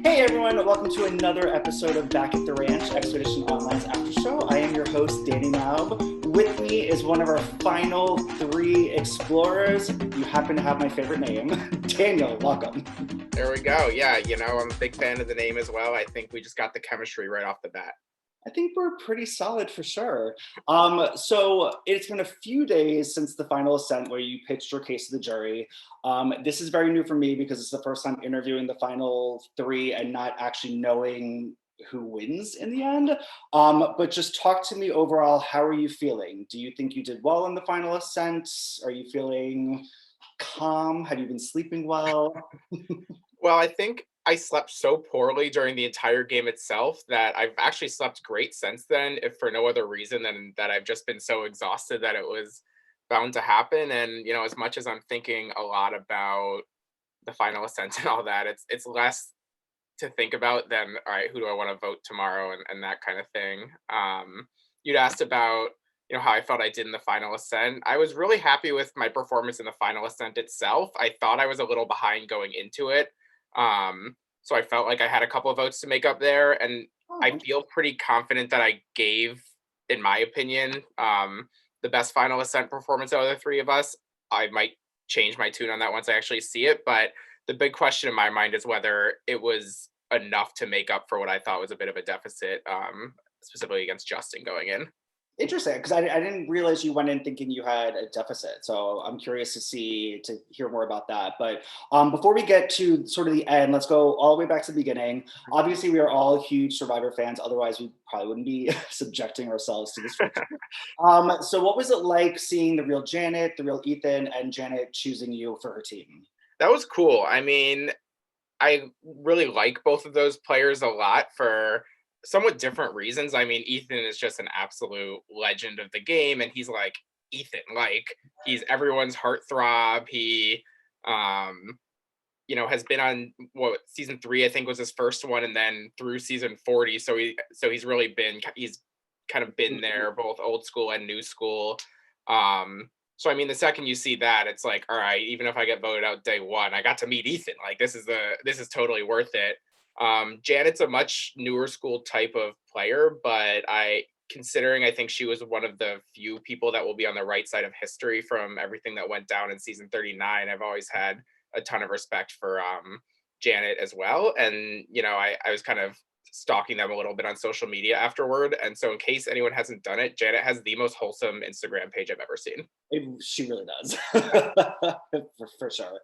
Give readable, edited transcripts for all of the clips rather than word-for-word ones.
Hey everyone, welcome to another episode of Back at the Ranch, Expedition Online's after show. I am your host, Danny Knaub. With me is one of our final three explorers. You happen to have my favorite name. Daniel, welcome. There we go. Yeah, I'm a big fan of the name as well. I think we just got the chemistry right off the bat. I think we're pretty solid for sure. So it's been a few days since the final ascent where you pitched your case to the jury. This is very new for me because it's the first time interviewing the final three and not actually knowing who wins in the end. But just talk to me overall. How are you feeling? Do you think you did well in the final ascent? Are you feeling calm? Have you been sleeping well? Well, I think I slept so poorly during the entire game itself that I've actually slept great since then, if for no other reason than that I've just been so exhausted that it was bound to happen. And, as much as I'm thinking a lot about the final ascent and all that, it's less to think about than, all right, who do I want to vote tomorrow and that kind of thing. You'd asked about, how I felt I did in the final ascent. I was really happy with my performance in the final ascent itself. I thought I was a little behind going into it. So I felt like I had a couple of votes to make up there, and I Oh, feel pretty confident that I gave, in my opinion, the best final ascent performance out of the three of us. I might change my tune on that once I actually see it, but the big question in my mind is whether it was enough to make up for what I thought was a bit of a deficit, specifically against Justin going in. interesting, because I didn't realize you went in thinking you had a deficit. So I'm curious to hear more about that. But before we get to sort of the end, let's go all the way back to the beginning. Obviously, we are all huge Survivor fans. Otherwise, we probably wouldn't be subjecting ourselves to this. So what was it like seeing the real Janet, the real Ethan, and Janet choosing you for her team? That was cool. I mean, I really like both of those players a lot for somewhat different reasons. I mean, Ethan is just an absolute legend of the game, and he's like Ethan, like he's everyone's heartthrob. He, has been on what season 3, I think, was his first one, and then through season 40. He's kind of been there, both old school and new school. So I mean, the second you see that, it's like, all right, even if I get voted out day one, I got to meet Ethan. Like this is totally worth it. Janet's a much newer school type of player, but considering I think she was one of the few people that will be on the right side of history from everything that went down in season 39, I've always had a ton of respect for Janet as well. And I was kind of stalking them a little bit on social media afterward. And so in case anyone hasn't done it, Janet has the most wholesome Instagram page I've ever seen. She really does, for sure.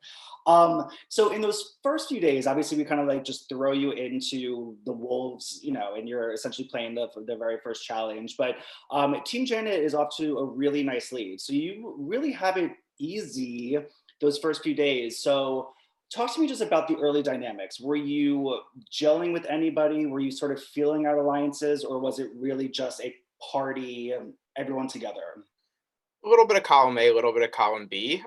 So in those first few days, obviously we kind of like just throw you into the wolves, and you're essentially playing the very first challenge. But Team Janet is off to a really nice lead, so you really have it easy those first few days. So talk to me just about the early dynamics. Were you gelling with anybody? Were you sort of feeling out alliances, or was it really just a party, everyone together? A little bit of column A, a little bit of column B.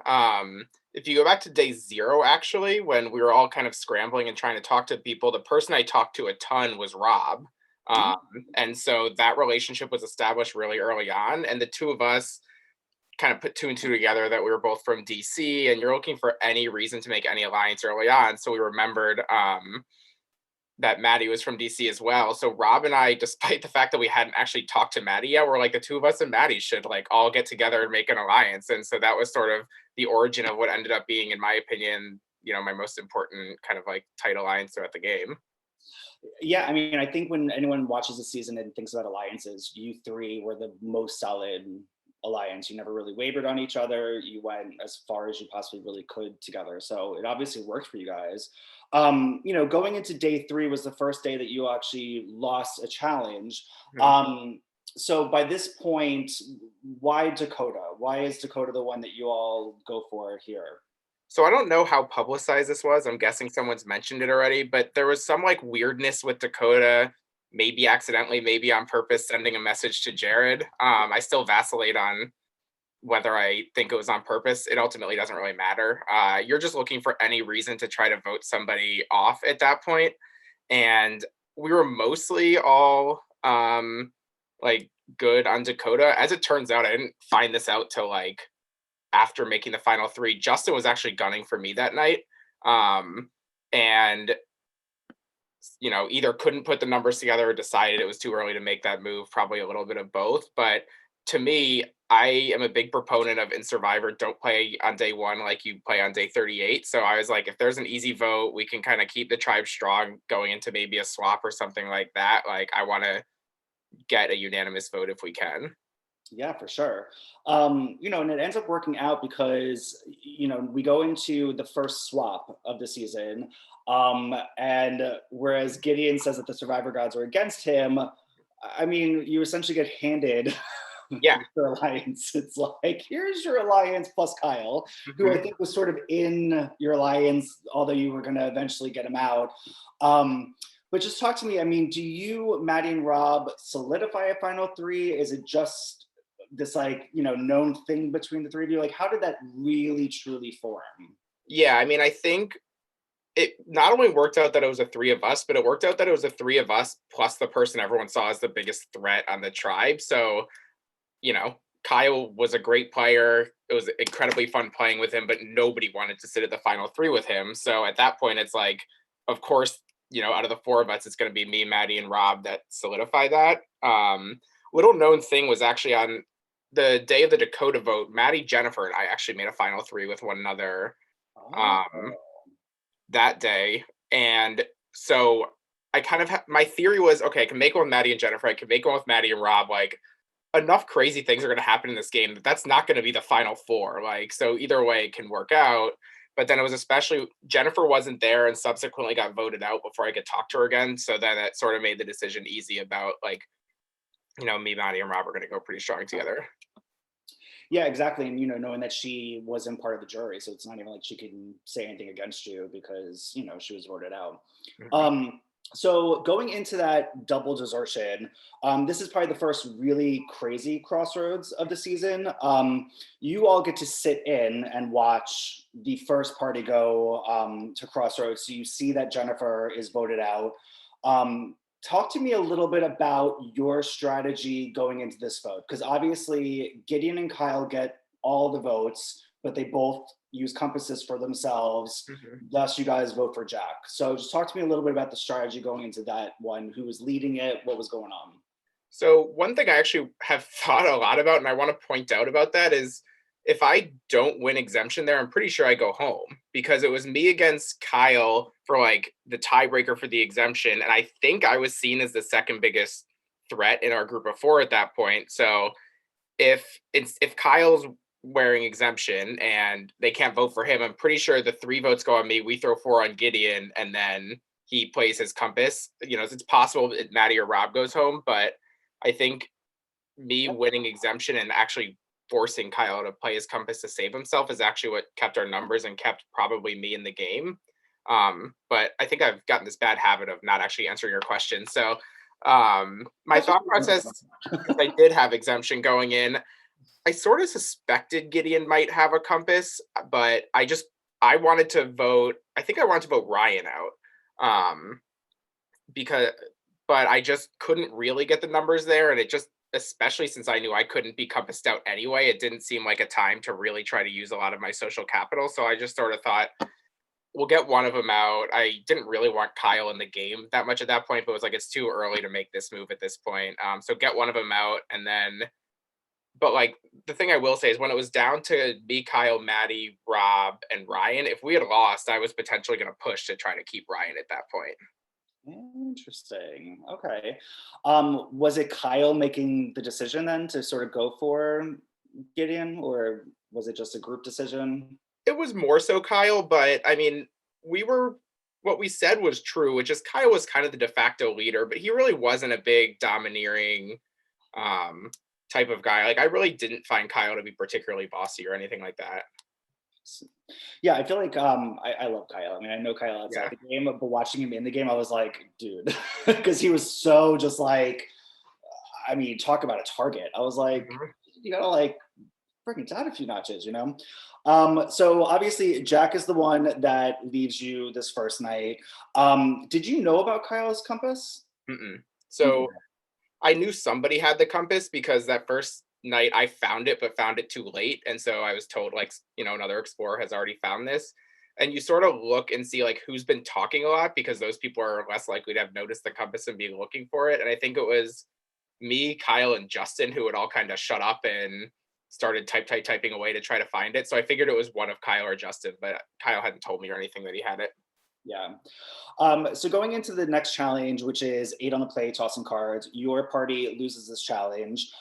If you go back to day 0, actually, when we were all kind of scrambling and trying to talk to people, the person I talked to a ton was Rob. Um, and so that relationship was established really early on. And the two of us kind of put two and two together that we were both from DC, and you're looking for any reason to make any alliance early on. So we remembered that Maddie was from DC as well. So Rob and I, despite the fact that we hadn't actually talked to Maddie yet, we're like, the two of us and Maddie should like all get together and make an alliance. And so that was sort of the origin of what ended up being, in my opinion, my most important kind of like tight alliance throughout the game. Yeah, I mean, I think when anyone watches the season and thinks about alliances, you three were the most solid alliance. You never really wavered on each other. You went as far as you possibly really could together. So it obviously worked for you guys. Going into day 3 was the first day that you actually lost a challenge. Mhm. So by this point, why Dakota? Why is Dakota the one that you all go for here? So I don't know how publicized this was. I'm guessing someone's mentioned it already, but there was some like weirdness with Dakota, maybe accidentally, maybe on purpose, sending a message to Jared. I still vacillate on whether I think it was on purpose. It ultimately doesn't really matter. You're just looking for any reason to try to vote somebody off at that point. And we were mostly all like good on Dakota. As it turns out, I didn't find this out till like after making the final 3. Justin was actually gunning for me that night. And either couldn't put the numbers together or decided it was too early to make that move, probably a little bit of both. But to me, I am a big proponent of in Survivor, don't play on day one like you play on day 38. So I was like, if there's an easy vote, we can kind of keep the tribe strong going into maybe a swap or something like that. Like, I want to get a unanimous vote if we can. Yeah, for sure. And it ends up working out because, we go into the first swap of the season. And whereas Gideon says that the survivor gods are against him, I mean, you essentially get handed Yeah. your alliance. It's like, here's your alliance plus Kyle, who I Mhm. think was sort of in your alliance, although you were going to eventually get him out. But just talk to me. I mean, do you, Maddie and Rob, solidify a final three? Is it just this like, known thing between the three of you? Like, how did that really truly form? Yeah, I mean, I think it not only worked out that it was the three of us, but it worked out that it was the three of us plus the person everyone saw as the biggest threat on the tribe. So, Kyle was a great player. It was incredibly fun playing with him, but nobody wanted to sit at the final three with him. So at that point, it's like, of course, out of the four of us, it's going to be me, Maddie, and Rob that solidify that. Little known thing was actually on the day of the Dakota vote, Maddie, Jennifer, and I actually made a final three with one another Oh, um, that day. And so I kind of my theory was, okay, I can make one with Maddie and Jennifer. I can make one with Maddie and Rob. Like, enough crazy things are going to happen in this game that's not going to be the final four. Like, so either way it can work out. But then it was especially Jennifer wasn't there and subsequently got voted out before I could talk to her again. So then it sort of made the decision easy about like, me, Maddie, and Rob are going to go pretty strong together. yeah, exactly. And knowing that she wasn't part of the jury, so it's not even like she can say anything against you because she was voted out. Mhm. So going into that double desertion, this is probably the first really crazy crossroads of the season. You all get to sit in and watch the first party go to crossroads. So you see that Jennifer is voted out. Talk to me a little bit about your strategy going into this vote, because obviously Gideon and Kyle get all the votes, but they both use compasses for themselves. Mhm. Thus, you guys vote for Jack. So just talk to me a little bit about the strategy going into that one. Who was leading it? What was going on? So one thing I actually have thought a lot about, and I want to point out about that is if I don't win exemption there, I'm pretty sure I go home because it was me against Kyle for like the tiebreaker for the exemption. And I think I was seen as the second biggest threat in our group of four at that point. So if Kyle's wearing exemption and they can't vote for him, I'm pretty sure the three votes go on me. We throw four on Gideon, and then he plays his compass. It's possible that Maddie or Rob goes home, but I think me winning exemption and actually forcing Kyle to play his compass to save himself is actually what kept our numbers and kept probably me in the game. But I think I've gotten this bad habit of not actually answering your question. So my That's just thought process, because I did have exemption going in, I sort of suspected Gideon might have a compass, but I wanted to vote. I think I wanted to vote Ryan out, because, but I just couldn't really get the numbers there, and it just, especially since I knew I couldn't be compassed out anyway, it didn't seem like a time to really try to use a lot of my social capital. So I just sort of thought, we'll get one of them out. I didn't really want Kyle in the game that much at that point, but it was like it's too early to make this move at this point. So get one of them out, and then but like the thing I will say is when it was down to me, Kyle, Maddie, Rob, and Ryan, if we had lost, I was potentially going to push to try to keep Ryan at that point. Interesting. Okay. Was it Kyle making the decision then to sort of go for Gideon, or was it just a group decision? It was more so Kyle, but I mean, we were what we said was true, which is Kyle was kind of the de facto leader, but he really wasn't a big domineering um type of guy. Like I really didn't find Kyle to be particularly bossy or anything like that. Yeah, I feel like I love Kyle. I mean, I know Kyle outside Yeah. the game, but watching him in the game, I was like, dude, because he was so just like, I mean, talk about a target. I was like, Mhm. you gotta like freaking down a few notches. So obviously Jack is the one that leaves you this first night. Did you know about Kyle's compass? Mm-mm. You So didn't. I knew somebody had the compass because that first night I found it, but found it too late. And so I was told, like, another explorer has already found this. and you sort of look and see like who's been talking a lot because those people are less likely to have noticed the compass and be looking for it. And I think it was me, Kyle, and Justin who would all kind of shut up and started typing away to try to find it. So I figured it was one of Kyle or Justin, but Kyle hadn't told me or anything that he had it. Yeah. So going into the next challenge, which is 8 on the play, tossing cards, your party loses this challenge.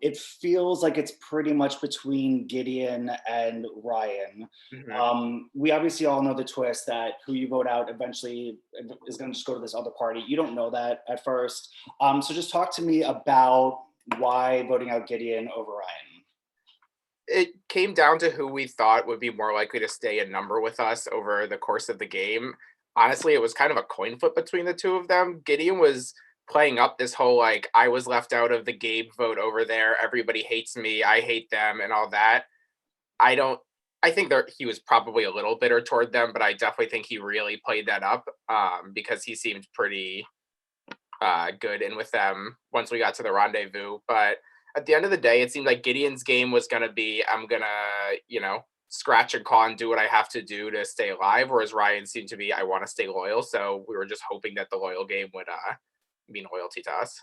It feels like it's pretty much between Gideon and Ryan. Mhm. We obviously all know the twist that who you vote out eventually is going to just go to this other party. You don't know that at first. So just talk to me about why voting out Gideon over Ryan. It came down to who we thought would be more likely to stay in number with us over the course of the game. Honestly, it was kind of a coin flip between the two of them. Gideon was playing up this whole like I was left out of the Gabe vote over there. Everybody hates me. I hate them and all that. I don't I think that he was probably a little bitter toward them, but I definitely think he really played that up because he seemed pretty good in with them once we got to the rendezvous. But at the end of the day, it seemed like Gideon's game was going to be I'm going to, scratch and claw and do what I have to do to stay alive. Whereas Ryan seemed to be, I want to stay loyal. So we were just hoping that the loyal game would mean loyalty to us.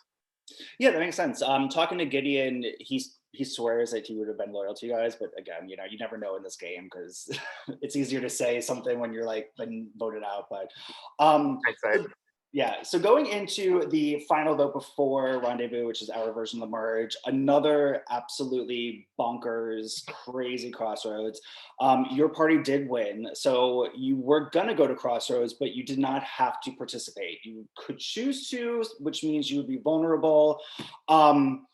Yeah, that makes sense. Talking to Gideon, he swears that he would have been loyal to you guys, but again, you never know in this game because it's easier to say something when you're like been voted out. But Hindsight. yeah, so going into the final vote before Rendezvous, which is our version of the merge, another absolutely bonkers, crazy crossroads. Your party did win, so you were gonna go to crossroads, but you did not have to participate. You could choose to, which means you would be vulnerable. Um,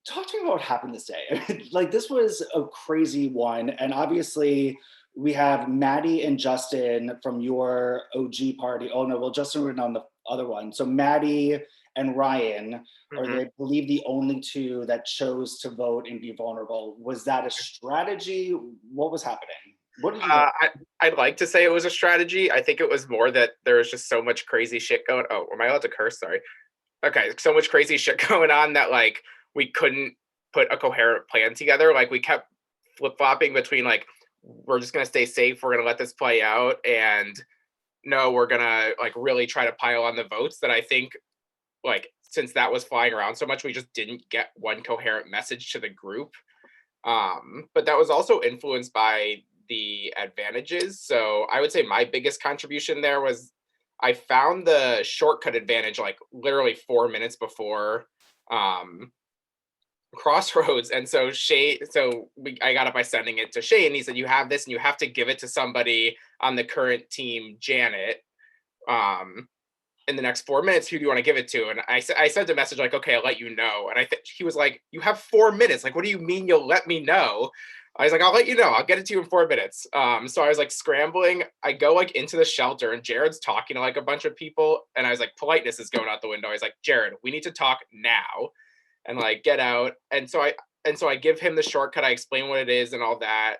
Talk to me about what happened this day. Like this was a crazy one, and obviously we have Maddie and Justin from your OG party. Oh no, well Justin was on the other one. So Maddie and Ryan are, Mhm. they believe, the only two that chose to vote and be vulnerable. Was that a strategy? What was happening? What did you vote? Uh, I, I'd like to say it was a strategy. I think it was more that there was just so much crazy shit going. Oh, am I allowed to curse? Sorry. Okay, so much crazy shit going on that like we couldn't put a coherent plan together. Like we kept flip flopping between like we're just gonna stay safe, we're gonna let this play out, and no, we're gonna like really try to pile on the votes. That I think like since that was flying around so much, we just didn't get one coherent message to the group. But that was also influenced by the advantages. So I would say my biggest contribution there was I found the shortcut advantage like literally 4 minutes before um, Crossroads. And so I got up by sending it to Shay, and he said, "You have this, and you have to give it to somebody on the current team, Janet." Um, in the next 4 minutes, who do you want to give it to? And I sent a message like, okay, I'll let you know. And I think he was like, you have 4 minutes. Like, what do you mean you'll let me know? I was like, I'll let you know. I'll get it to you in 4 minutes. So I was like scrambling. I go like into the shelter, and Jared's talking to like a bunch of people. And I was like, politeness is going out the window. I was like, Jared, we need to talk now, and like get out. And so I give him the shortcut. I explain what it is and all that.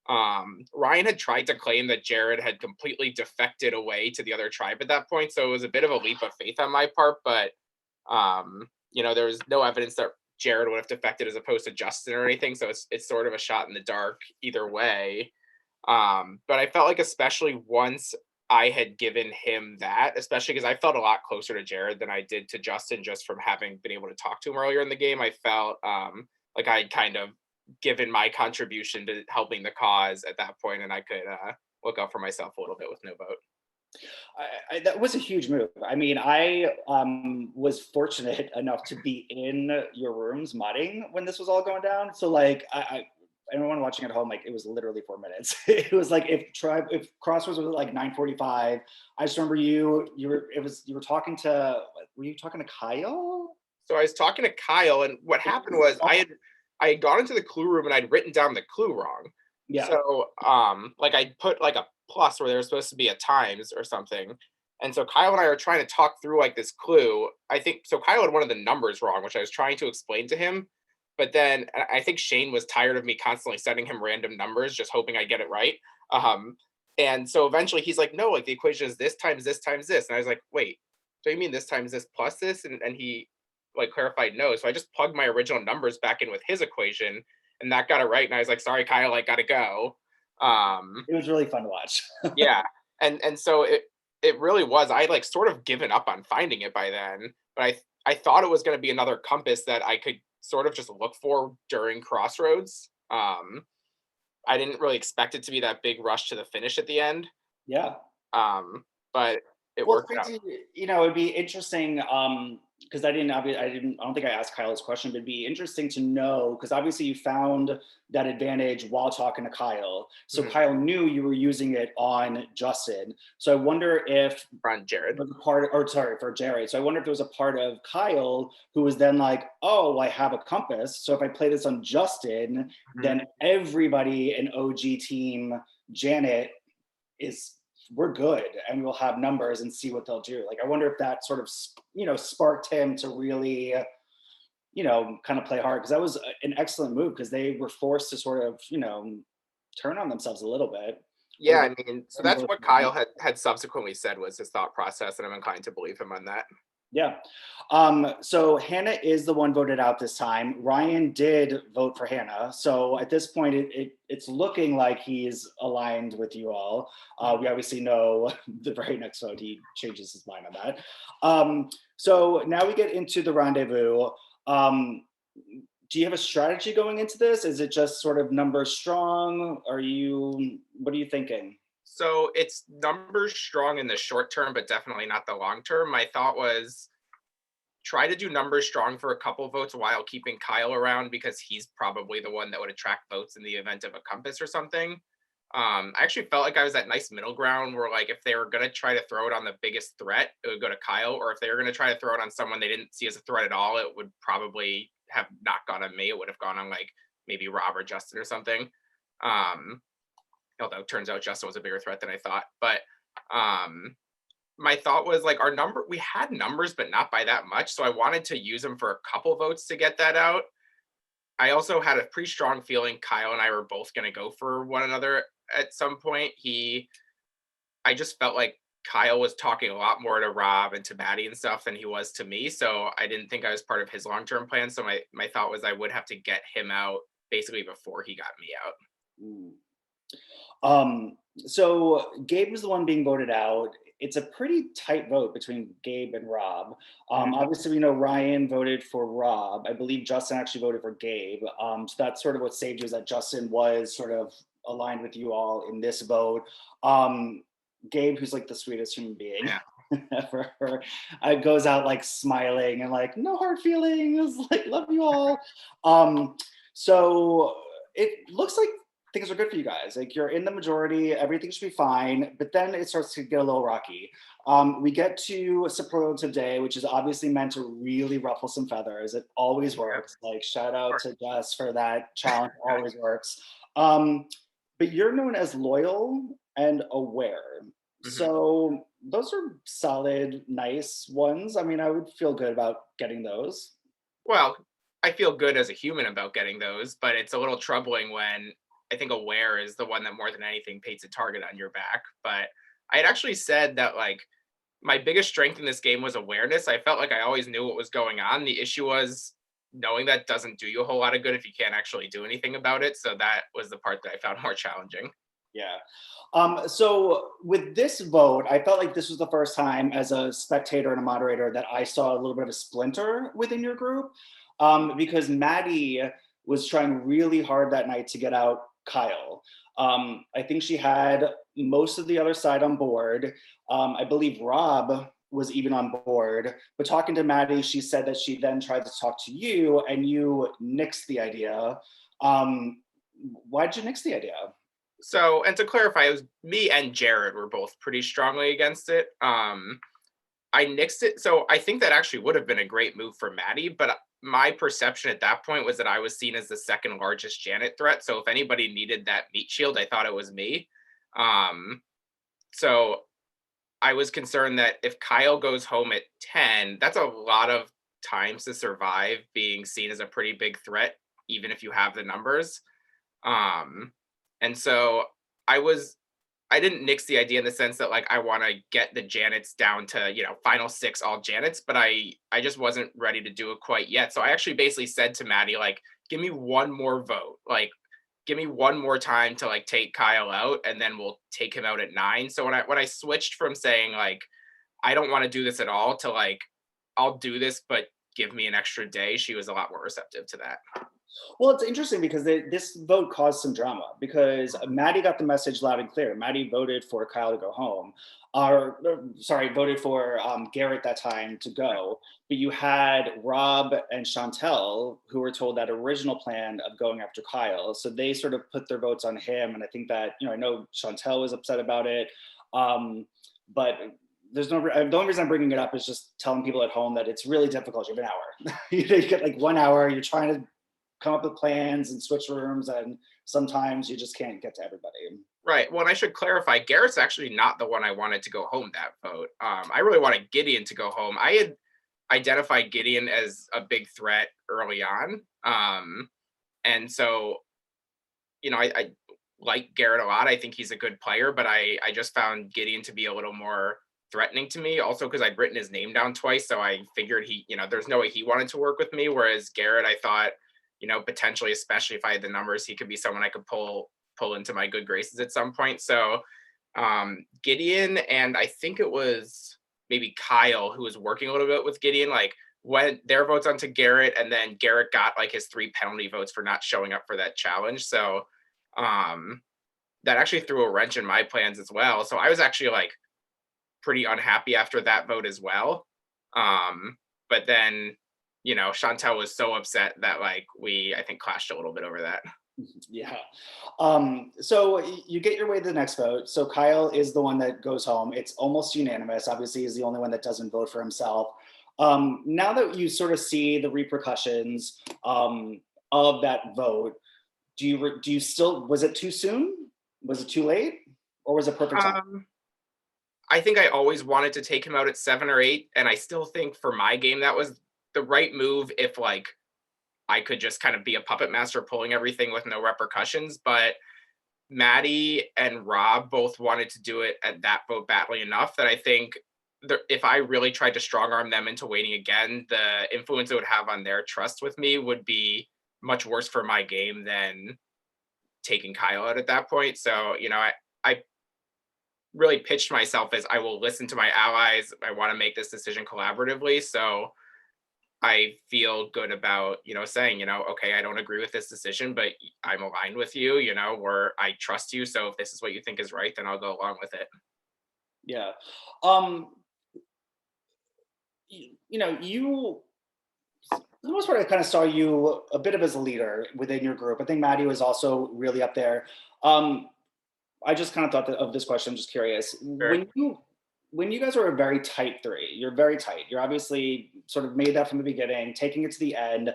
Ryan had tried to claim that Jared had completely defected away to the other tribe at that point, so it was a bit of a leap of faith on my part. But there was no evidence that Jared would have defected as opposed to Justin or anything, so it's sort of a shot in the dark either way. But I felt like especially once I had given him that, especially because I felt a lot closer to Jared than I did to Justin just from having been able to talk to him earlier in the game. I felt like I kind of given my contribution to helping the cause at that point, and I could look out for myself a little bit with no vote. That was a huge move. I mean, I was fortunate enough to be in your rooms modding when this was all going down. So like, anyone watching at home, like it was literally 4 minutes. It was like if Crossroads was like 9:45. I just remember you were talking to, were you talking to Kyle? So I was talking to Kyle, and what happened was I had gone into the clue room and I'd written down the clue wrong. Yeah. So like I put like a plus where there was supposed to be a times or something. And so Kyle and I were trying to talk through like this clue. I think so Kyle had one of the numbers wrong, which I was trying to explain to him. But then I think Shane was tired of me constantly sending him random numbers, just hoping I get it right. And so eventually he's like, no, like the equation is this times this times this. And I was like, wait, do you mean this times this plus this? And he like clarified no. So I just plugged my original numbers back in with his equation, and that got it right. And I was like, sorry, Kyle, I gotta go. It was really fun to watch. Yeah, and so it really was. I like sort of given up on finding it by then, but I thought it was going to be another compass that I could sort of just look for during Crossroads. I didn't really expect it to be that big rush to the finish at the end, Yeah. um, but it Well, it's worked great out. to, it'd be interesting, because I don't think I asked Kyle this question, but it'd be interesting to know, because obviously you found that advantage while talking to Kyle. So Mhm. Kyle knew you were using it on Justin. So I wonder if Run, Jared. was a part, or sorry, for Jerry. So I wonder if there was a part of Kyle who was then like, oh, I have a compass. So if I play this on Justin, Mhm. then everybody in OG team Janet is, we're good, and we'll have numbers and see what they'll do. Like I wonder if that sort of sparked him to really kind of play hard, because that was an excellent move, because they were forced to sort of turn on themselves a little bit. Or Yeah, they I mean, so and that's go what Kyle had subsequently said was his thought process, and I'm inclined to believe him on that. Yeah. So Hannah is the one voted out this time. Ryan did vote for Hannah. So at this point, it's looking like he's aligned with you all. We obviously know the very next vote, he changes his mind on that. So now we get into the rendezvous. Um, do you have a strategy going into this? Is it just sort of numbers strong? What are you thinking? So it's numbers strong in the short term, but definitely not the long term. My thought was try to do numbers strong for a couple votes while keeping Kyle around because he's probably the one that would attract votes in the event of a compass or something. I actually felt like I was that nice middle ground where, like, if they were gonna try to throw it on the biggest threat, it would go to Kyle, or if they were gonna try to throw it on someone they didn't see as a threat at all, it would probably have not gone on me. It would have gone on like maybe Rob or Justin or something. Um, Although it turns out Justin was a bigger threat than I thought. But um, my thought was like we had numbers, but not by that much. So I wanted to use them for a couple votes to get that out. I also had a pretty strong feeling Kyle and I were both going to go for one another at some point. I just felt like Kyle was talking a lot more to Rob and to Maddie and stuff than he was to me. So I didn't think I was part of his long term plan. So my thought was I would have to get him out basically before he got me out. Ooh. So Gabe was the one being voted out. It's a pretty tight vote between Gabe and Rob. Mhm. Obviously, we know Ryan voted for Rob. I believe Justin actually voted for Gabe. So that's sort of what saved you, is that Justin was sort of aligned with you all in this vote. Um, Gabe, who's like the sweetest human being Yeah. ever, goes out like smiling and like no hard feelings, like love you all. Um, so it looks like things are good for you guys. Like you're in the majority, everything should be fine. But then it starts to get a little rocky. We get to superlative day, which is obviously meant to really ruffle some feathers. It always Yeah. works. Like shout out to Jess for that challenge. Always works. Um, but you're known as loyal and aware. Mhm. So those are solid, nice ones. I mean, I would feel good about getting those. Well, I feel good as a human about getting those, but it's a little troubling when I think aware is the one that more than anything paints a target on your back. But I had actually said that like my biggest strength in this game was awareness. I felt like I always knew what was going on. The issue was knowing that doesn't do you a whole lot of good if you can't actually do anything about it. So that was the part that I found more challenging. Yeah. So with this vote, I felt like this was the first time as a spectator and a moderator that I saw a little bit of a splinter within your group, because Maddie was trying really hard that night to get out Kyle. I think she had most of the other side on board. I believe Rob was even on board, but talking to Maddie, she said that she then tried to talk to you and you nixed the idea. Why'd you nix the idea? So, and to clarify, it was me and Jared were both pretty strongly against it. I nixed it. So I think that actually would have been a great move for Maddie, but my perception at that point was that I was seen as the second largest Janet threat. So if anybody needed that meat shield, I thought it was me. Um, so I was concerned that if Kyle goes home at 10, that's a lot of times to survive being seen as a pretty big threat, even if you have the numbers. Um, and so I was I didn't nix the idea in the sense that like I want to get the Janets down to, final six all Janets, but I just wasn't ready to do it quite yet. So I actually basically said to Maddie, like, give me one more vote. Like give me one more time to like take Kyle out, and then we'll take him out at 9. So when I switched from saying like I don't want to do this at all to like I'll do this, but give me an extra day, she was a lot more receptive to that. Well, it's interesting because this vote caused some drama because Maddie got the message loud and clear. Maddie voted for Kyle to go home, sorry, voted for Garrett that time to go. But you had Rob and Chantel who were told that original plan of going after Kyle. So they sort of put their votes on him. And I think that, I know Chantel was upset about it. But there's no, the only reason I'm bringing it up is just telling people at home that it's really difficult. You have an hour. You get like 1 hour, you're trying to come up with plans and switch rooms, and sometimes you just can't get to everybody. Right. Well, and I should clarify, Garrett's actually not the one I wanted to go home that vote. I really wanted Gideon to go home. I had identified Gideon as a big threat early on. And so, I like Garrett a lot. I think he's a good player, but I just found Gideon to be a little more threatening to me. Also, because I'd written his name down twice, so I figured there's no way he wanted to work with me. Whereas Garrett, I thought, potentially, especially if I had the numbers, he could be someone I could pull into my good graces at some point. So Gideon, and I think it was maybe Kyle who was working a little bit with Gideon, like went their votes onto Garrett, and then Garrett got like his 3 penalty votes for not showing up for that challenge. So that actually threw a wrench in my plans as well. So I was actually like pretty unhappy after that vote as well. But then, Chantel was so upset that like I think clashed a little bit over that. Yeah. So you get your way to the next vote. So Kyle is the one that goes home. It's almost unanimous. Obviously, he's the only one that doesn't vote for himself. Now that you sort of see the repercussions of that vote, do you still, was it too soon? Was it too late? Or was it perfect time? I think I always wanted to take him out at 7 or 8, and I still think for my game that was the right move if like I could just kind of be a puppet master pulling everything with no repercussions. But Maddie and Rob both wanted to do it at that vote badly enough that I think if I really tried to strong arm them into waiting again, the influence it would have on their trust with me would be much worse for my game than taking Kyle out at that point. So, I really pitched myself as I will listen to my allies. I want to make this decision collaboratively. So I feel good about, saying, okay, I don't agree with this decision, but I'm aligned with you, where I trust you. So if this is what you think is right, then I'll go along with it. Yeah. Um, you for the most part, I kind of saw you a bit of as a leader within your group. I think Maddie was also really up there. Um, I just kind of thought of this question. I'm just curious. Sure. When you guys are a very tight three, you're very tight. You're obviously sort of made that from the beginning, taking it to the end.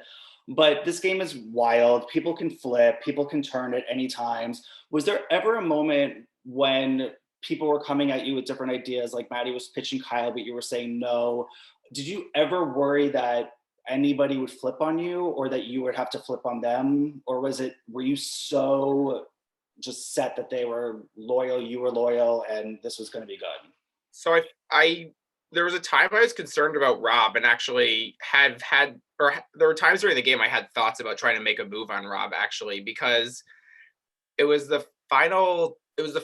But this game is wild. People can flip. People can turn at any times. Was there ever a moment when people were coming at you with different ideas, like Maddie was pitching Kyle, but you were saying no? Did you ever worry that anybody would flip on you, or that you would have to flip on them, or were you so just set that they were loyal, you were loyal, and this was going to be good? So I there was a time I was concerned about Rob, and actually there were times during the game I had thoughts about trying to make a move on Rob actually, because it was the final 11.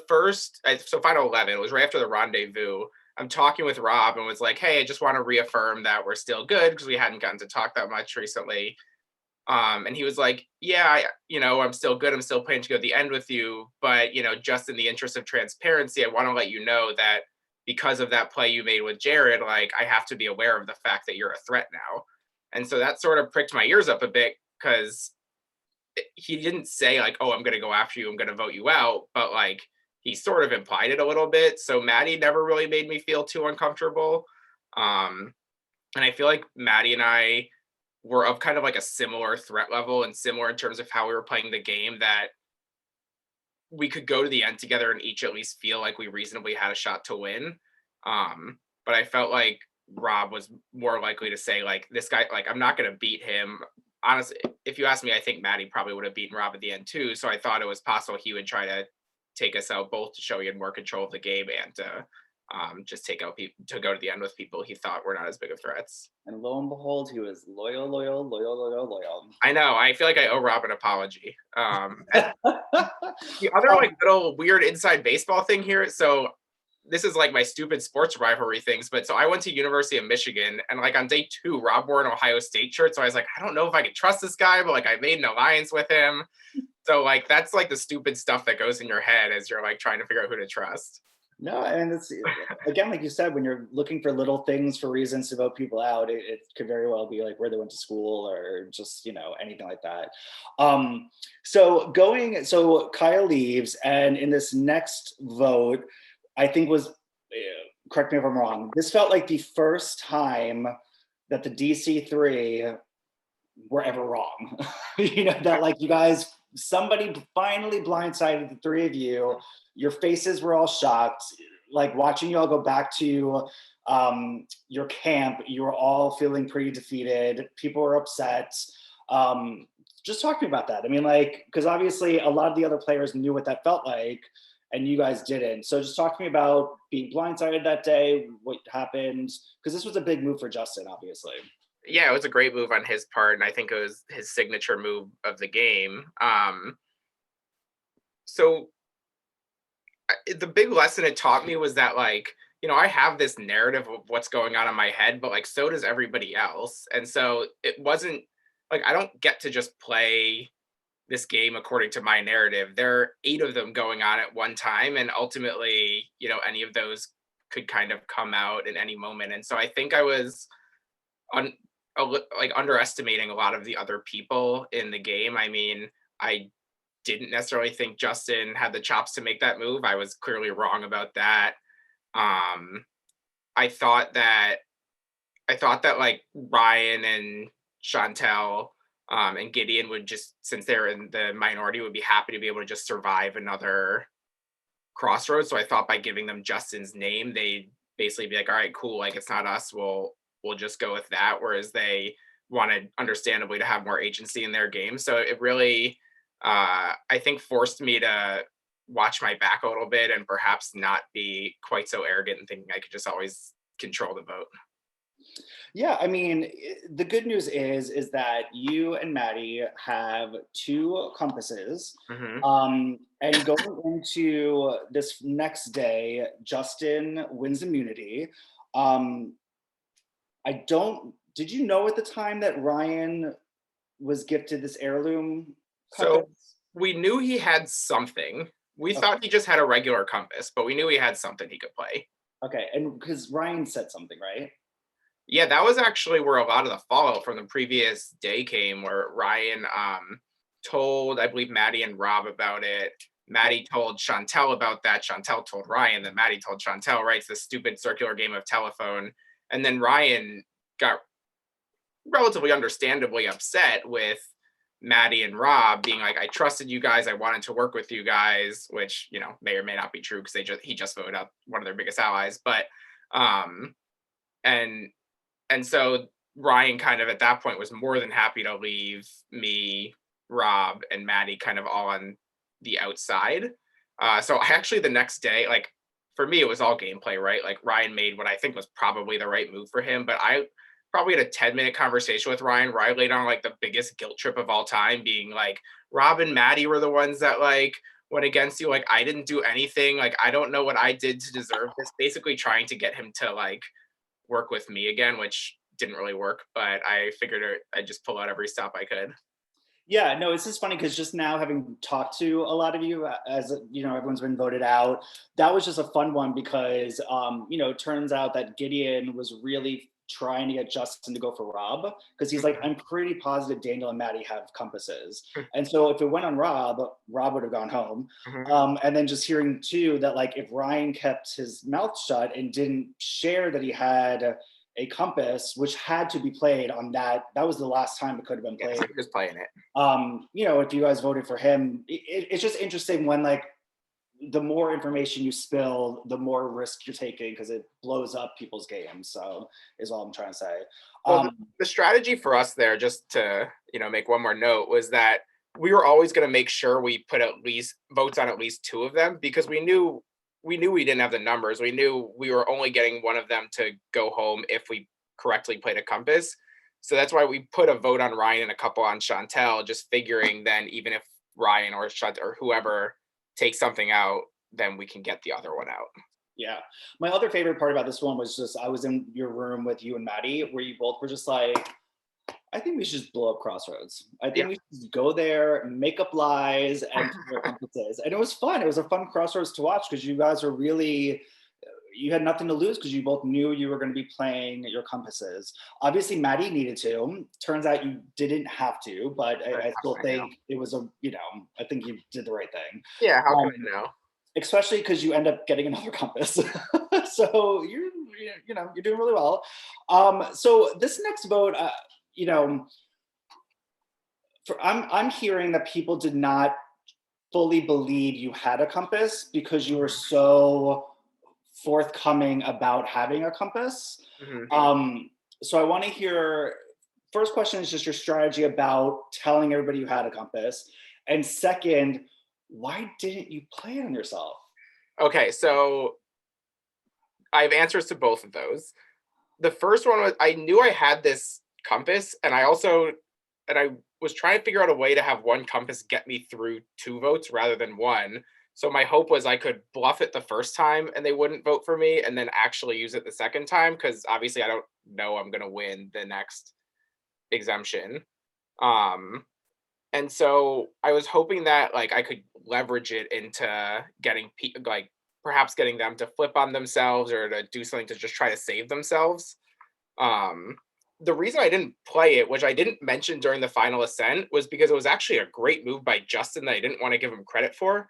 It was right after the rendezvous. I'm talking with Rob and was like, hey, I just want to reaffirm that we're still good because we hadn't gotten to talk that much recently. And he was like, yeah, I'm still good. I'm still planning to go to the end with you. But, just in the interest of transparency, I want to let you know that because of that play you made with Jared, like I have to be aware of the fact that you're a threat now. And so that sort of pricked my ears up a bit because he didn't say like, oh, I'm going to go after you. I'm going to vote you out. But like, he sort of implied it a little bit. So Maddie never really made me feel too uncomfortable. And I feel like Maddie and I were of kind of like a similar threat level and similar in terms of how we were playing the game, that we could go to the end together and each at least feel like we reasonably had a shot to win. But I felt like Rob was more likely to say like, this guy, like, I'm not going to beat him. Honestly, if you ask me, I think Maddie probably would have beaten Rob at the end too. So I thought it was possible he would try to take us out both to show he had more control of the game and to just take out people to go to the end with people he thought were not as big of threats. And lo and behold, he was loyal, loyal, loyal, loyal, loyal. I know. I feel like I owe Rob an apology. And the other Um, like little weird inside baseball thing here. So this is like my stupid sports rivalry things, but so I went to University of Michigan, and like on day 2, Rob wore an Ohio State shirt. So I was like, I don't know if I can trust this guy, but like I made an alliance with him. So like that's like the stupid stuff that goes in your head as you're like trying to figure out who to trust. no, and it's again, like you said, when you're looking for little things for reasons to vote people out, it could very well be like where they went to school or just anything like that. So Kyle leaves, and in this next vote, I think was correct me if I'm wrong. This felt like the first time that the DC3 were ever wrong. That like you guys, somebody finally blindsided the three of you. Your faces were all shocked. Like watching you all go back to your camp, you were all feeling pretty defeated. People were upset. Just talk to me about that. I mean, like, because obviously a lot of the other players knew what that felt like, and you guys didn't. So just talk to me about being blindsided that day, what happened, because this was a big move for Justin, obviously. Yeah, it was a great move on his part, and I think it was his signature move of the game. So the big lesson it taught me was that like I have this narrative of what's going on in my head, but like so does everybody else, and so it wasn't like I don't get to just play this game according to my narrative. There are 8 of them going on at one time, and ultimately any of those could kind of come out in any moment. And so I think I was on like underestimating a lot of the other people in the game. I mean, I didn't necessarily think Justin had the chops to make that move. I was clearly wrong about that. I thought that like Ryan and Chantel and Gideon would just, since they're in the minority, would be happy to be able to just survive another crossroads. So I thought by giving them Justin's name, they'd basically be like, all right, cool, like it's not us. We'll just go with that. Whereas they wanted, understandably, to have more agency in their game. So it really, I think, forced me to watch my back a little bit and perhaps not be quite so arrogant and thinking I could just always control the vote. Yeah, I mean, the good news is that you and Maddie have 2 compasses. Mm-hmm. And going into this next day, Justin wins immunity. Did you know at the time that Ryan was gifted this heirloom compass? So we knew he had something. We thought he just had a regular compass, but we knew he had something he could play. Okay, and because Ryan said something, right? Yeah, that was actually where a lot of the fallout from the previous day came, where Ryan told, I believe, Maddie and Rob about it. Maddie told Chantel about that. Chantel told Ryan, then Maddie told Chantel, right? It's this stupid circular game of telephone. And then Ryan got relatively understandably upset with Maddie and Rob being like, I trusted you guys, I wanted to work with you guys, which may or may not be true because he just voted out one of their biggest allies. But and so Ryan kind of at that point was more than happy to leave me, Rob, and Maddie kind of all on the outside. So I actually, the next day, like for me, it was all gameplay, right? Like Ryan made what I think was probably the right move for him, but I probably had a 10-minute conversation with Ryan where I laid on like the biggest guilt trip of all time, being like, Rob and Maddie were the ones that like went against you. Like I didn't do anything. Like I don't know what I did to deserve this. Basically trying to get him to like work with me again, which didn't really work, but I figured I'd just pull out every stop I could. Yeah, no, it's just funny because just now having talked to a lot of you, as everyone's been voted out, that was just a fun one because it turns out that Gideon was really trying to get Justin to go for Rob because he's like, I'm pretty positive Daniel and Maddie have compasses, and so if it went on Rob would have gone home. And then just hearing too that like if Ryan kept his mouth shut and didn't share that he had a compass, which had to be played on that was the last time it could have been played. Yeah, he was playing it. If you guys voted for him, it's just interesting when like the more information you spill, the more risk you're taking because it blows up people's games. So is all I'm trying to say. Well, the strategy for us there, just to make one more note, was that we were always going to make sure we put at least votes on at least 2 of them because we knew we knew we didn't have the numbers. We knew we were only getting one of them to go home if we correctly played a compass. So that's why we put a vote on Ryan and a couple on Chantel, just figuring then even if Ryan or Chantel or whoever takes something out, then we can get the other one out. Yeah. My other favorite part about this one was just I was in your room with you and Maddie, where you both were just like, I think we should just blow up Crossroads. I think Yeah. we should just go there, make up lies, and play compasses. And it was fun. It was a fun Crossroads to watch because you guys were really, you had nothing to lose because you both knew you were going to be playing your compasses. Obviously, Maddie needed to. Turns out you didn't have to, but I still think it was a, I think you did the right thing. Yeah, how can I know? Especially because you end up getting another compass. So you're doing really well. So this next vote, I'm hearing that people did not fully believe you had a compass because you were so forthcoming about having a compass. So I want to hear, first question is just your strategy about telling everybody you had a compass. And second, why didn't you play it on yourself? Okay, so I have answers to both of those. The first one was I knew I had this compass, and I was trying to figure out a way to have one compass get me through 2 votes rather than 1. So my hope was I could bluff it the first time and they wouldn't vote for me, and then actually use it the second time because obviously I don't know I'm gonna win the next exemption. And so I was hoping that like I could leverage it into getting like perhaps getting them to flip on themselves or to do something to just try to save themselves. Um, the reason I didn't play it, which I didn't mention during the final ascent, was because it was actually a great move by Justin that I didn't want to give him credit for.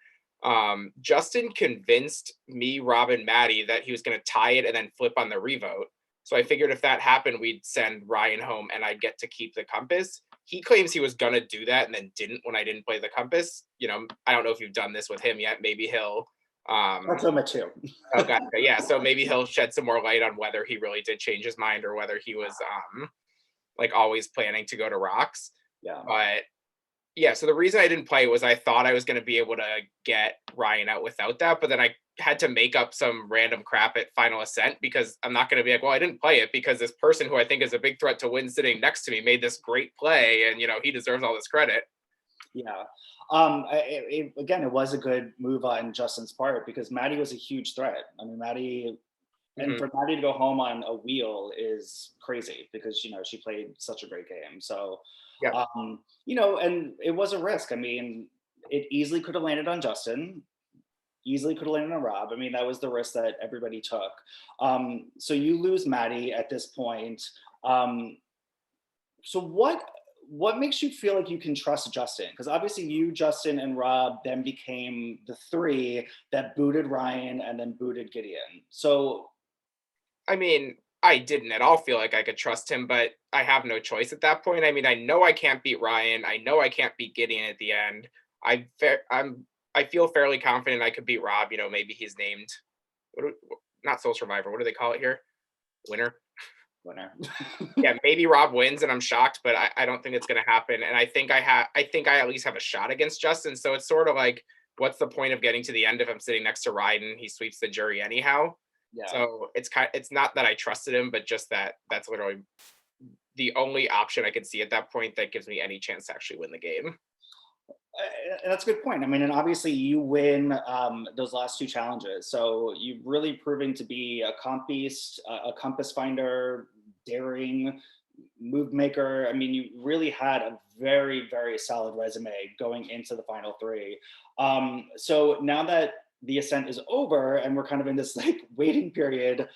Justin convinced me, Rob, and Maddie that he was going to tie it and then flip on the revote. So I figured if that happened, we'd send Ryan home and I'd get to keep the compass. He claims he was going to do that and then didn't when I didn't play the compass. I don't know if you've done this with him yet. Maybe he'll. That's him too. Okay, yeah. So maybe he'll shed some more light on whether he really did change his mind or whether he was like always planning to go to rocks. Yeah. But yeah, so the reason I didn't play was I thought I was going to be able to get Ryan out without that, but then I had to make up some random crap at Final Ascent because I'm not going to be like, well, I didn't play it because this person who I think is a big threat to win sitting next to me made this great play and, he deserves all this credit. Yeah. Again, it was a good move on Justin's part because Maddie was a huge threat. I mean, Maddie, and for Maddie to go home on a wheel is crazy because, she played such a great game. So, yeah. And it was a risk. I mean, it easily could have landed on Justin, easily could have landed on Rob. I mean, that was the risk that everybody took. So you lose Maddie at this point. So what makes you feel like you can trust Justin? Because obviously you, Justin, and Rob then became the 3 that booted Ryan and then booted Gideon. So, I mean, I didn't at all feel like I could trust him, but I have no choice at that point. I mean, I know I can't beat Ryan. I know I can't beat Gideon at the end. I feel fairly confident I could beat Rob. Maybe he's named not Soul Survivor. What do they call it here? Winner. Yeah, maybe Rob wins and I'm shocked, but I don't think it's going to happen. And I think I at least have a shot against Justin. So it's sort of like, what's the point of getting to the end if I'm sitting next to Ryden? He sweeps the jury anyhow. Yeah. So it's not that I trusted him, but just that's literally the only option I could see at that point that gives me any chance to actually win the game. That's a good point. I mean, and obviously you win those last 2 challenges. So you've really proven to be a comp beast, a compass finder, daring move maker. I mean, you really had a very, very solid resume going into the final 3. So now that the ascent is over and we're kind of in this like waiting period,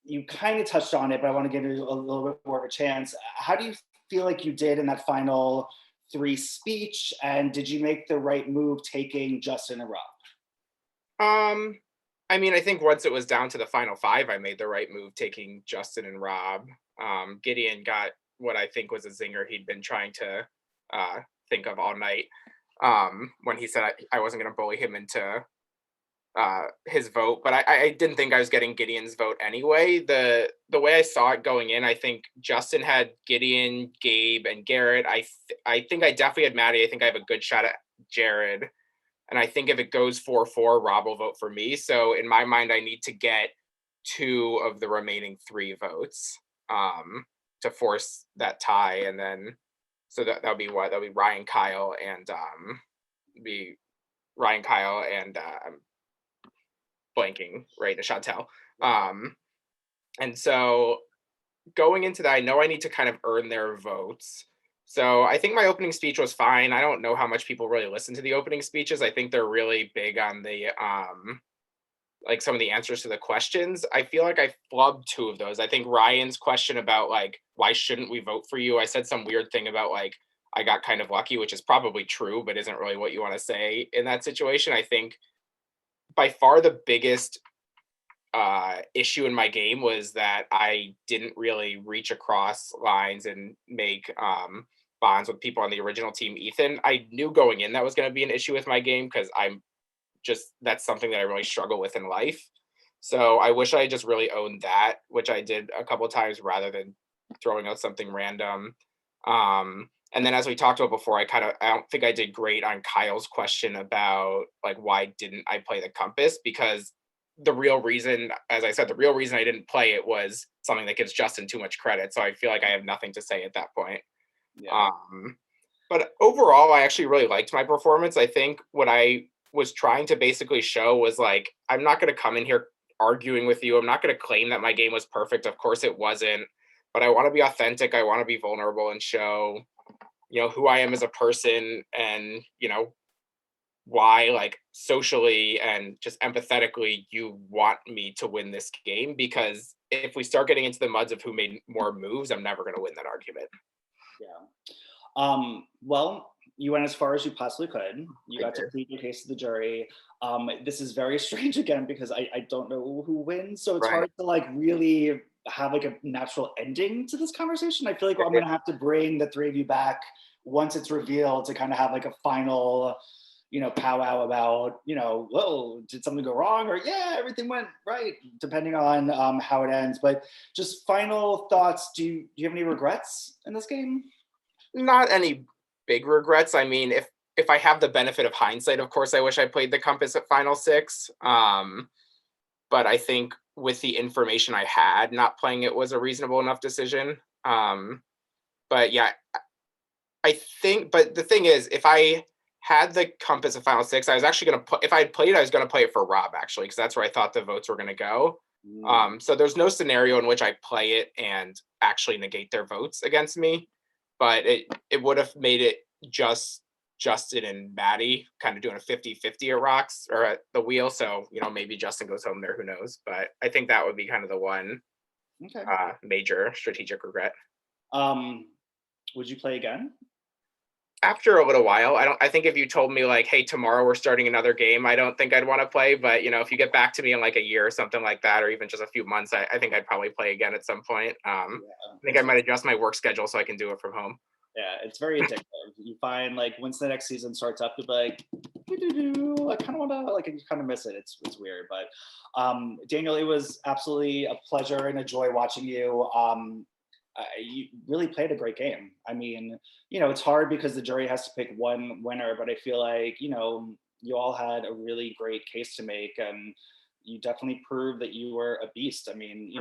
you kind of touched on it, but I want to give you a little bit more of a chance. How do you feel like you did in that final 3 speech, and did you make the right move taking Justin and Rob? I mean, I think once it was down to the final 5, I made the right move taking Justin and Rob. Gideon got what I think was a zinger he'd been trying to think of all night when he said I wasn't going to bully him into his vote, but I didn't think I was getting Gideon's vote anyway. The way I saw it going in, I think Justin had Gideon, Gabe, and Garrett. I think I definitely had Maddie. I think I have a good shot at Jared. And I think if it goes 4-4, Rob will vote for me. So in my mind, I need to get 2 of the remaining 3 votes to force that tie. And then, so that'll be what? That'll be Ryan, Kyle, and be Ryan, Kyle, and I'm blanking right to Chantel. And so going into that, I know I need to kind of earn their votes. So I think my opening speech was fine. I don't know how much people really listen to the opening speeches. I think they're really big on the like some of the answers to the questions. I feel like I flubbed 2 of those. I think Ryan's question about like why shouldn't we vote for you? I said some weird thing about like I got kind of lucky, which is probably true, but isn't really what you want to say in that situation. I think by far the biggest issue in my game was that I didn't really reach across lines and make bonds with people on the original team. Ethan, I knew going in that was going to be an issue with my game because I'm just that's something that I really struggle with in life. So I wish I just really owned that, which I did a couple of times rather than throwing out something random. And then as we talked about before, I don't think I did great on Kyle's question about like why didn't I play the compass, because the real reason, as I said, the real reason I didn't play it was something that gives Justin too much credit. So I feel like I have nothing to say at that point. Yeah. But overall, I actually really liked my performance. I think what I was trying to basically show was like, I'm not going to come in here arguing with you. I'm not going to claim that my game was perfect. Of course it wasn't, but I want to be authentic. I want to be vulnerable and show, who I am as a person and, why like socially and just empathetically you want me to win this game, because if we start getting into the muds of who made more moves, I'm never going to win that argument. Yeah. Well, you went as far as you possibly could. You got to plead your case to the jury. This is very strange again because I don't know who wins, so it's Right. hard to like really have like a natural ending to this conversation. I feel like I'm gonna have to bring the 3 of you back once it's revealed to kind of have like a final powwow about, whoa, did something go wrong? Or yeah, everything went right, depending on how it ends. But just final thoughts. Do you have any regrets in this game? Not any big regrets. I mean, if I have the benefit of hindsight, of course, I wish I played the compass at Final Six. But I think with the information I had, not playing it was a reasonable enough decision. But yeah, I think. But the thing is, if I had the compass at Final Six, I was actually going to put. If I had played, I was going to play it for Rob actually, because that's where I thought the votes were going to go. So there's no scenario in which I play it and actually negate their votes against me. But it would have made it just Justin and Maddie kind of doing a 50-50 at Rocks or at the wheel. So, maybe Justin goes home there, who knows? But I think that would be kind of the one major strategic regret. Would you play again? After a little while, I think if you told me like, hey, tomorrow we're starting another game, I don't think I'd want to play. But if you get back to me in like a year or something like that, or even just a few months, I think I'd probably play again at some point. I think I might adjust my work schedule so I can do it from home. Yeah, it's very addictive. You find like once the next season starts up, you'll be like, I kind of want to you kind of miss it. It's weird, but Daniel, it was absolutely a pleasure and a joy watching you. You really played a great game. I mean, it's hard because the jury has to pick one winner, but I feel like, you all had a really great case to make, and you definitely proved that you were a beast. I mean,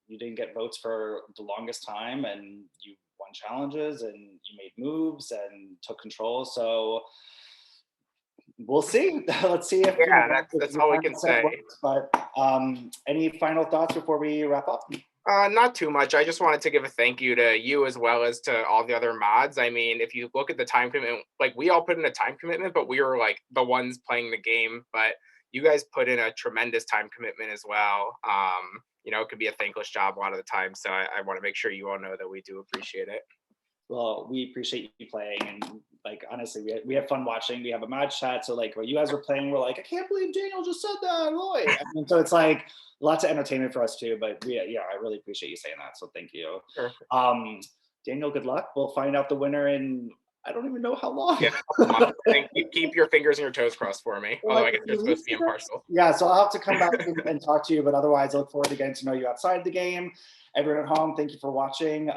you didn't get votes for the longest time, and you won challenges, and you made moves and took control. So we'll see. Let's see if that's all we can say. Works. But any final thoughts before we wrap up? Not too much. I just wanted to give a thank you to you as well as to all the other mods. I mean, if you look at the time commitment, like we all put in a time commitment, but we were like the ones playing the game. But you guys put in a tremendous time commitment as well. It could be a thankless job a lot of the time. So I want to make sure you all know that we do appreciate it. Well, we appreciate you playing, and like honestly, we have fun watching. We have a match chat, so like when you guys were playing, we're like, I can't believe Daniel just said that, Roy. And so it's like lots of entertainment for us too. But yeah, I really appreciate you saying that. So thank you. Perfect. Daniel, good luck. We'll find out the winner in I don't even know how long. Yeah, keep your fingers and your toes crossed for me. Although I guess you're supposed to be impartial. Yeah, so I'll have to come back and talk to you. But otherwise, I look forward to getting to know you outside the game. Everyone at home, thank you for watching.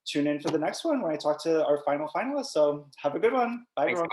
Tune in for the next one when I talk to our final finalists. So have a good one. Bye, everyone.